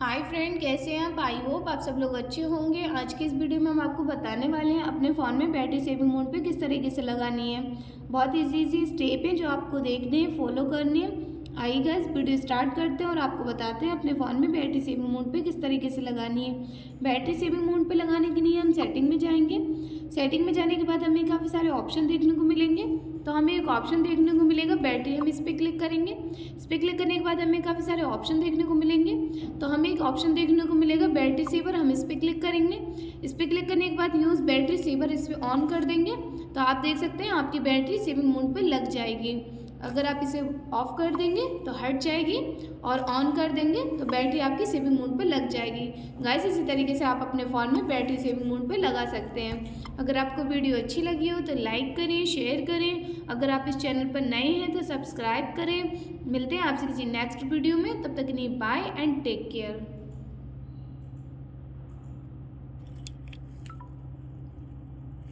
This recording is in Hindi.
हाय फ्रेंड, कैसे हैं आप। आई होप आप सब लोग अच्छे होंगे। आज की इस वीडियो में हम आपको बताने वाले हैं अपने फ़ोन में बैटरी सेविंग मोड पे किस तरीके से लगानी है। बहुत इजी स्टेप हैं जो आपको देखने हैं, फॉलो करने हैं। आइए गाइस वीडियो स्टार्ट करते हैं और आपको बताते हैं अपने फ़ोन में बैटरी सेविंग मोड पे किस तरीके से लगानी है। बैटरी सेविंग मोड पे लगाने के लिए हम सेटिंग में जाएंगे। सेटिंग में जाने के बाद हमें काफ़ी सारे ऑप्शन देखने को मिलेंगे। तो हमें एक ऑप्शन देखने को मिलेगा बैटरी, हम इस पर क्लिक करेंगे। इस पर क्लिक करने के बाद हमें काफ़ी सारे ऑप्शन देखने को मिलेंगे। तो हमें एक ऑप्शन देखने को मिलेगा बैटरी सेवर, हम इस पर क्लिक करेंगे। इस पर क्लिक करने के बाद यूज़ बैटरी सेवर इस पर ऑन कर देंगे। तो आप देख सकते हैं आपकी बैटरी सेविंग मोड पे लग जाएगी। अगर आप इसे ऑफ कर देंगे तो हट जाएगी और ऑन कर देंगे तो बैटरी आपकी सेविंग मोड पे लग जाएगी। गाइस इसी तरीके से आप अपने फ़ोन में बैटरी सेविंग मोड पे लगा सकते हैं। अगर आपको वीडियो अच्छी लगी हो तो लाइक करें, शेयर करें। अगर आप इस चैनल पर नए हैं तो सब्सक्राइब करें। मिलते हैं आपसे किसी नेक्स्ट वीडियो में, तब तक के लिए बाय एंड टेक केयर।